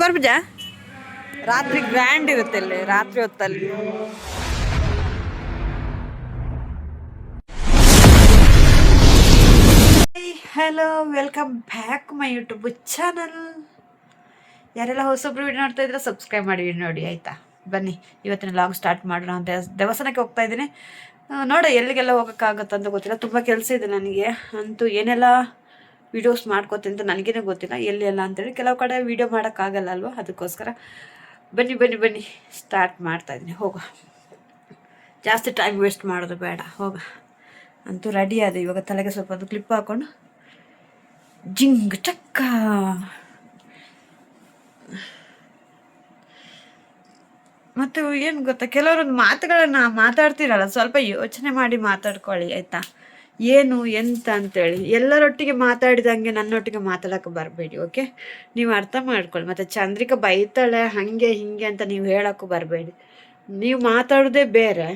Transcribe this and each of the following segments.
ಬರ್ಬಜ ರಾತ್ರಿ ಗ್ರ್ಯಾಂಡ್ ಇರುತ್ತೆ ಅಲ್ಲಿ ರಾತ್ರಿ ಹೊತ್ತಲ್ಲಿ. Hello, welcome back my YouTube channel. ಯಾರೆಲ್ಲ ಹೊಸೊಬ್ರು ವಿಡಿಯೋ ನೋಡ್ತಾ ಇದ್ರೆ ಸಬ್ಸ್ಕ್ರೈಬ್ ಮಾಡಿ ನೋಡಿ ಆಯಿತಾ. ಬನ್ನಿ ಇವತ್ತಿನ ಲಾಗ್ ಸ್ಟಾರ್ಟ್ ಮಾಡೋಣ ಅಂತ. ದೇವಸ್ಥಾನಕ್ಕೆ ಹೋಗ್ತಾ ಇದ್ದೀನಿ. ನೋಡ ಎಲ್ಲಿಗೆಲ್ಲ ಹೋಗೋಕ್ಕಾಗತ್ತಂತ ಗೊತ್ತಿಲ್ಲ, ತುಂಬ ಕೆಲಸ ಇದೆ ನನಗೆ. ಅಂತೂ ಏನೆಲ್ಲ ವೀಡಿಯೋಸ್ ಮಾಡ್ಕೋತೀನಿ ಅಂತ ನನಗೇನೆ ಗೊತ್ತಿಲ್ಲ ಎಲ್ಲಿ ಎಲ್ಲ ಅಂತೇಳಿ. ಕೆಲವು ಕಡೆ ವೀಡಿಯೋ ಮಾಡೋಕ್ಕಾಗಲ್ಲ ಅಲ್ವಾ, ಅದಕ್ಕೋಸ್ಕರ ಬನ್ನಿ ಬನ್ನಿ ಬನ್ನಿ ಸ್ಟಾರ್ಟ್ ಮಾಡ್ತಾಯಿದ್ದೀನಿ. ಹೋಗ, ಜಾಸ್ತಿ ಟೈಮ್ ವೇಸ್ಟ್ ಮಾಡೋದು ಬೇಡ, ಹೋಗ. ಅಂತೂ ರೆಡಿ ಆದ. ಇವಾಗ ತಲೆಗೆ ಸ್ವಲ್ಪ ಅದು ಕ್ಲಿಪ್ ಹಾಕ್ಕೊಂಡು ಜಿಂಗ್ ಚಕ್ಕ. ಮತ್ತು ಏನು ಗೊತ್ತಾ, ಕೆಲವರೊಂದು ಮಾತುಗಳನ್ನ ಮಾತಾಡ್ತೀರಲ್ಲ, ಸ್ವಲ್ಪ ಯೋಚನೆ ಮಾಡಿ ಮಾತಾಡ್ಕೊಳ್ಳಿ ಆಯಿತಾ. ಏನು ಎಂತ ಅಂತೇಳಿ ಎಲ್ಲರೊಟ್ಟಿಗೆ ಮಾತಾಡಿದಂಗೆ ನನ್ನೊಟ್ಟಿಗೆ ಮಾತಾಡೋಕೆ ಬರಬೇಡಿ, ಓಕೆ. ನೀವು ಅರ್ಥ ಮಾಡ್ಕೊಳ್ಳಿ. ಮತ್ತು ಚಂದ್ರಿಕಾ ಬೈತಾಳೆ ಹಾಗೆ ಹೀಗೆ ಅಂತ ನೀವು ಹೇಳೋಕ್ಕೂ ಬರಬೇಡಿ. ನೀವು ಮಾತಾಡೋದೇ ಬೇರೆ,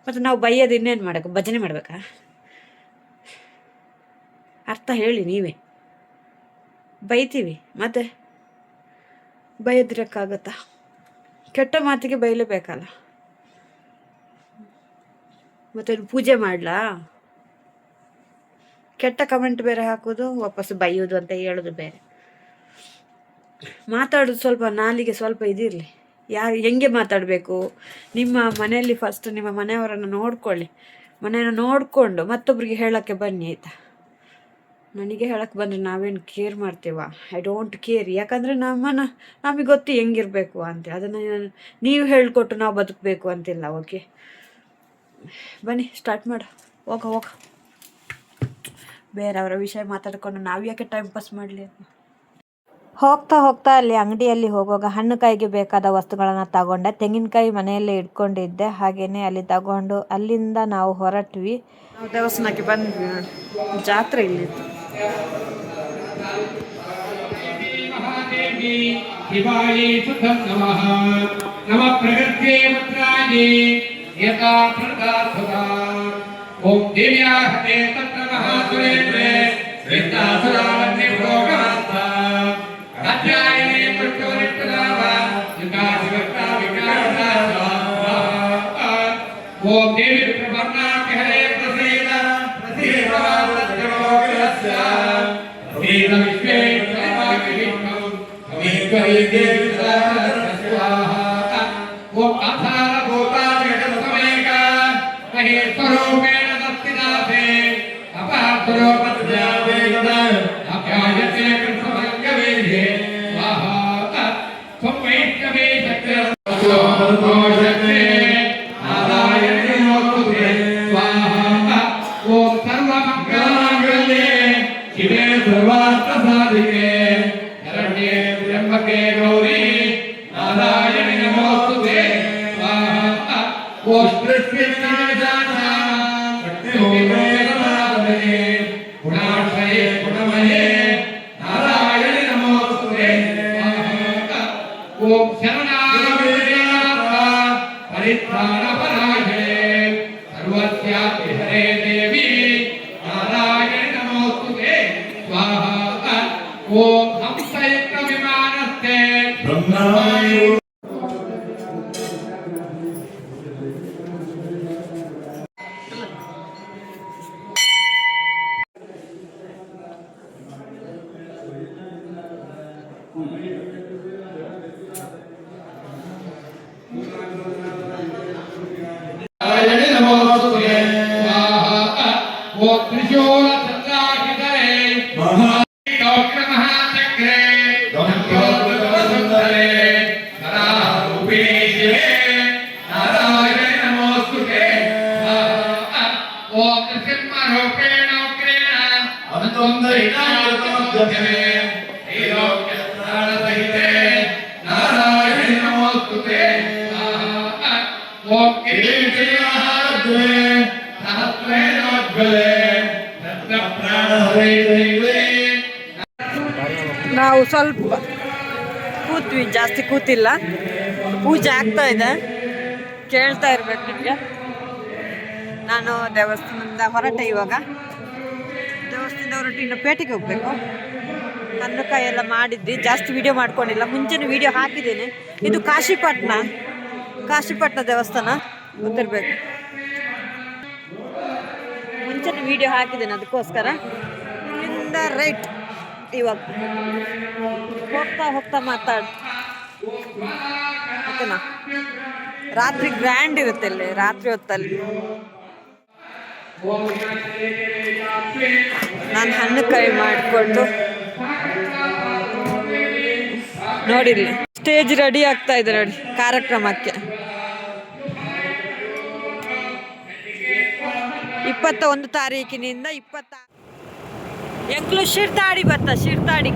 ಮತ್ತು ನಾವು ಬೈಯೋದು ಇನ್ನೇನು ಮಾಡೋಕ್ಕೆ, ಭಜನೆ ಮಾಡಬೇಕಾ? ಅರ್ಥ ಹೇಳಿ ನೀವೇ. ಬೈತೀವಿ ಮತ್ತು ಬೈಯೋದಿರಕ್ಕಾಗತ್ತಾ? ಕೆಟ್ಟ ಮಾತಿಗೆ ಬೈಲೇಬೇಕಲ್ಲ. ಮತ್ತೆ ಪೂಜೆ ಮಾಡಲಾ? ಕೆಟ್ಟ ಕಮೆಂಟ್ ಬೇರೆ ಹಾಕೋದು, ವಾಪಸ್ ಬೈಯೋದು ಅಂತ ಹೇಳೋದು ಬೇರೆ. ಮಾತಾಡೋದು ಸ್ವಲ್ಪ ನಾಲಿಗೆ ಸ್ವಲ್ಪ ಇದಿರಲಿ. ಯಾರು ಹೆಂಗೆ ಮಾತಾಡಬೇಕು, ನಿಮ್ಮ ಮನೆಯಲ್ಲಿ ಫಸ್ಟ್ ನಿಮ್ಮ ಮನೆಯವರನ್ನು ನೋಡ್ಕೊಳ್ಳಿ. ಮನೆಯನ್ನು ನೋಡಿಕೊಂಡು ಮತ್ತೊಬ್ಬರಿಗೆ ಹೇಳೋಕ್ಕೆ ಬನ್ನಿ ಆಯಿತಾ. ನನಗೆ ಹೇಳಕ್ಕೆ ಬಂದರೆ ನಾವೇನು ಕೇರ್ ಮಾಡ್ತೀವ? I don't care. ಯಾಕಂದರೆ ನಮಗೆ ಗೊತ್ತು ಹೆಂಗಿರಬೇಕು ಅಂತೇಳಿ. ಅದನ್ನು ನೀವು ಹೇಳಿಕೊಟ್ಟು ನಾವು ಬದುಕಬೇಕು ಅಂತಿಲ್ಲ, ಓಕೆ. ಬನ್ನಿ ಸ್ಟಾರ್ಟ್ ಮಾಡು. ಹೋಗ ಬೇರೆಯವರ ವಿಷಯ ಮಾತಾಡ್ಕೊಂಡು ನಾವು ಯಾಕೆ ಟೈಮ್ ಪಾಸ್ ಮಾಡಲಿ. ಹೋಗ್ತಾ ಹೋಗ್ತಾ ಅಲ್ಲಿ ಅಂಗಡಿಯಲ್ಲಿ ಹೋಗುವಾಗ ಹಣ್ಣು ಕಾಯಿಗೆ ಬೇಕಾದ ವಸ್ತುಗಳನ್ನು ತಗೊಂಡೆ. ತೆಂಗಿನಕಾಯಿ ಮನೆಯಲ್ಲೇ ಇಟ್ಕೊಂಡಿದ್ದೆ, ಹಾಗೆಯೇ ಅಲ್ಲಿ ತಗೊಂಡು ಅಲ್ಲಿಂದ ನಾವು ಹೊರಟ್ವಿ. ನಾವು ದೇವಸ್ಥಾನಕ್ಕೆ ಬಂದ್ವಿ ನೋಡಿ, ಜಾತ್ರೆ ಇಲ್ಲಿತ್ತು. ಓಂ ದೇವ್ಯಾಹತೆ ತತ್ರ ಮಹಾಸುರೇಂದ್ರೇ ಶ್ರೇಷ್ಠಾಸುರಾವನ್ನೇ ಭೋಗಮಾತ ಕಾತ್ಯಾಯನೇ ಪುಟ್ಟೋರಿಟ್ಟದಾವ ಯುಗಾಧಿವಕ್ತಾ ವಿಕಾರದಾಸ. ಓಂ ದೇವಿ ಪ್ರಪನ್ನಾಕ್ಕೆ ಹರೇ ಪ್ರಸೀದ ಪ್ರಸೀದವಾದದ್ಯೋಗಸ್ಯ ಪ್ರಸೀದ ವಿಶ್ವೇಶ್ವರವಾಗಿ ವಿಷ್ಣು ಅಮೇಶ್ವರಿ ದೇವಿ ಸ್ವಾಹ. ಓಂ ಆಧಾರ ಭೂತಾ ಜಗತ್ಸಮೇಕ ಮಹೇಶ್ವರೋಪೇಣ ಶಿವೇ ಸರ್ವಾರ್ಥ ಸಾಧಿಕೆ ಶರಣ್ಯೇ ತ್ರ್ಯಂಬಕೆ ಗೌರಿ ನಾರಾಯಣಿ ನಮೋಸ್ತುತೆ ಸ್ವಾಹ. ಓಂ ಗುಣಾಶ್ರಯೇ ಗುಣಮಯೇ ನಾರಾಯಣಿ ನಮೋಸ್ತುತೆ ಸ್ವಾಹ. ಓಂ ಶರಣಾಗತ ಪರಿತ್ರಾಣ ಪರಾಯಣೆ ಸರ್ವಸ್ಯಾಪಿ ಹರೇ ದೇವಿ ನಾರಾಯಣಿ ನಮೋಸ್ತುತೆ ಸ್ವಾಹ. ಓಂ ಹಂಸಯುಕ್ತ ವಿಮಾನಸ್ಥೆ ಬ್ರಹ್ಮವಾಯು ತ್ರಿಶೂಲ ಚಂದ್ರಾಕಿತರೆ ಮಹಾಚಕ್ರೆ ಸುಂದರೆ ನರಾರೂಪಿಣಿ ಶಿವೆ ನಾರಾಯಣಿ ನಮೋಸ್ತುತೆ. ಓಂ ನೃಸಿಂಹರೂಪೇಣ ಉಗ್ರೇಣ ಅಂತೊಂದೈನಾಮಧ್ಯಮೆ ತ್ರೈಲೋಕ್ಯಸ್ಥಾನಸಹಿತೆ ನಾರಾಯಣಿ ನಮೋಸ್ತುತೆ. ಓಂ ಕಿರೀಟಿಮಹಾರದ್ವೇ ಸಹಸ್ರೇಣೋಜ್ವಲೆ ರತ್ನ ಪ್ರಾಣಹರೇ ದೈವೇ. ನಾವು ಸ್ವಲ್ಪ ಕೂತ್ವಿ, ಜಾಸ್ತಿ ಕೂತಿಲ್ಲ. ಪೂಜೆ ಆಗ್ತಾ ಇದೆ, ಕೇಳ್ತಾ ಇರ್ಬೇಕು ನಿಮಗೆ. ನಾನು ದೇವಸ್ಥಾನದಿಂದ ಹೊರಟೆ. ಇವಾಗ ದೇವಸ್ಥಾನದಿಂದ ಹೊರಟು ಇನ್ನು ಪೇಟೆಗೆ ಹೋಗಬೇಕು. ಹಣ್ಣುಕಾಯಿ ಎಲ್ಲ ಮಾಡಿದ್ವಿ. ಜಾಸ್ತಿ ವಿಡಿಯೋ ಮಾಡ್ಕೊಂಡಿಲ್ಲ, ಮುಂಚೆನೇ ವಿಡಿಯೋ ಹಾಕಿದ್ದೇನೆ. ಇದು ಕಾಶಿಪಟ್ಟಣ ದೇವಸ್ಥಾನ ಗೊತ್ತಿರಬೇಕು. ಮುಂಚೆನೇ ವಿಡಿಯೋ ಹಾಕಿದ್ದೇನೆ, ಅದಕ್ಕೋಸ್ಕರ. ಇಲ್ಲಿಂದ ರೈಟ್ ಇವಾಗ ಹೋಗ್ತಾ ಓಕೆನಾ. ರಾತ್ರಿ ಗ್ರ್ಯಾಂಡ್ ಇರುತ್ತೆ ಇಲ್ಲಿ, ರಾತ್ರಿ ಹೊತ್ತಲ್ಲಿ. ನಾನು ಹಣ್ಣುಕಾಯಿ ಮಾಡಿಕೊಂಡು ನೋಡಿರಿ, ಸ್ಟೇಜ್ ರೆಡಿ ಆಗ್ತಾ ಇದೆ ನೋಡಿ ಕಾರ್ಯಕ್ರಮಕ್ಕೆ. 21 ತಾರೀಕಿನಿಂದ 26 ಎಂಕ್ಲು ಶಿರ್ತಾಡಿ ಬತ್ತ ಶಿರ್ತಾಡಿ.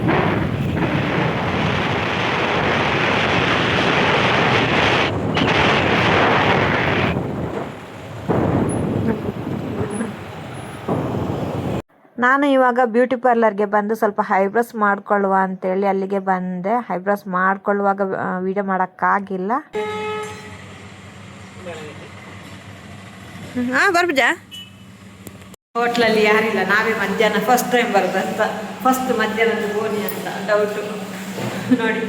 ನಾನು ಇವಾಗ ಬ್ಯೂಟಿ ಪಾರ್ಲರ್ಗೆ ಬಂದು ಸ್ವಲ್ಪ ಐಬ್ರೋಸ್ ಮಾಡ್ಕೊಳ್ಳುವ ಅಂತೇಳಿ ಅಲ್ಲಿಗೆ ಬಂದೆ. ಐಬ್ರೋಸ್ ಮಾಡ್ಕೊಳ್ಳುವಾಗ ವಿಡಿಯೋ ಮಾಡೋಕ್ಕಾಗಿಲ್ಲ. ಬರ್ಬಜಾ ಹೋಟ್ಲಲ್ಲಿ ಯಾರಿಲ್ಲ, ನಾವೇ ಮಧ್ಯಾಹ್ನ ಫಸ್ಟ್ ಟೈಮ್ ಬರ್ದಂತ. ಫಸ್ಟ್ ಮಧ್ಯಾಹ್ನದ ಬೋನಿ ಅಂತ ಡೌಟು ನೋಡಿ.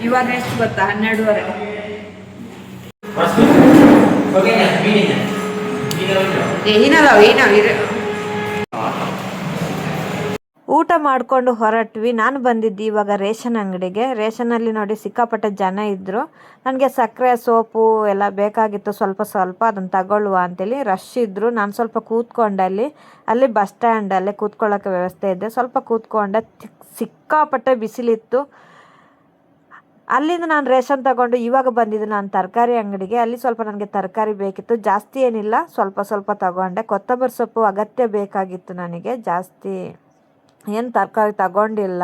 ಇವಾಗ ಎಷ್ಟು ಗೊತ್ತಾ? 12:30. ಊಟ ಮಾಡಿಕೊಂಡು ಹೊರಟ್ವಿ. ನಾನು ಬಂದಿದ್ದು ಇವಾಗ ರೇಷನ್ ಅಂಗಡಿಗೆ. ರೇಷನಲ್ಲಿ ನೋಡಿ ಸಿಕ್ಕಾಪಟ್ಟೆ ಜನ ಇದ್ದರು. ನನಗೆ ಸಕ್ಕರೆ ಸೋಪು ಎಲ್ಲ ಬೇಕಾಗಿತ್ತು, ಸ್ವಲ್ಪ ಅದನ್ನು ತಗೊಳ್ಳುವ ಅಂತೇಳಿ. ರಶ್ ಇದ್ದರು. ನಾನು ಸ್ವಲ್ಪ ಕೂತ್ಕೊಂಡೆ ಅಲ್ಲಿ ಬಸ್ ಸ್ಟ್ಯಾಂಡಲ್ಲೇ ಕೂತ್ಕೊಳ್ಳೋಕ್ಕೆ ವ್ಯವಸ್ಥೆ ಇದೆ. ಸ್ವಲ್ಪ ಕೂತ್ಕೊಂಡೆ. ಸಿಕ್ಕಾಪಟ್ಟೆ ಬಿಸಿಲಿತ್ತು. ಅಲ್ಲಿಂದ ನಾನು ರೇಷನ್ ತಗೊಂಡು ಇವಾಗ ಬಂದಿದ್ದು ನಾನು ತರಕಾರಿ ಅಂಗಡಿಗೆ. ಅಲ್ಲಿ ಸ್ವಲ್ಪ ನನಗೆ ತರಕಾರಿ ಬೇಕಿತ್ತು, ಜಾಸ್ತಿ ಏನಿಲ್ಲ, ಸ್ವಲ್ಪ ತಗೊಂಡೆ. ಕೊತ್ತಂಬರಿ ಸೊಪ್ಪು ಅಗತ್ಯ ಬೇಕಾಗಿತ್ತು ನನಗೆ, ಜಾಸ್ತಿ ಏನು ತರಕಾರಿ ತಗೊಂಡಿಲ್ಲ.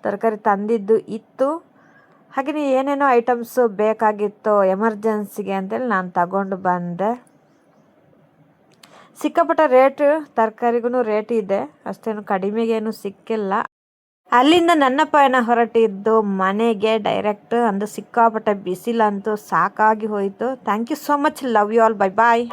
ತರಕಾರಿ ತಂದಿದ್ದು ಇತ್ತು. ಹಾಗೆಯೇ ಏನೇನೋ ಐಟಮ್ಸ್ ಬೇಕಾಗಿತ್ತು ಎಮರ್ಜೆನ್ಸಿಗೆ ಅಂತೇಳಿ ನಾನು ತಗೊಂಡು ಬಂದೆ. ಸಿಕ್ಕಾಪಟ್ಟೆ ರೇಟ್, ತರಕಾರಿಗೂ ರೇಟ್ ಇದೆ, ಅಷ್ಟೇನು ಕಡಿಮೆಗೇನು ಸಿಕ್ಕಿಲ್ಲ. ಅಲ್ಲಿಂದ ನನ್ನ ಪಯಣ ಹೊರಟಿದ್ದು ಮನೆಗೆ ಡೈರೆಕ್ಟ್. ಅಂದು ಸಿಕ್ಕಾಪಟ್ಟೆ ಬಿಸಿಲಂತೂ ಸಾಕಾಗಿ ಹೋಯಿತು. Thank you so much. Love you all. Bye bye.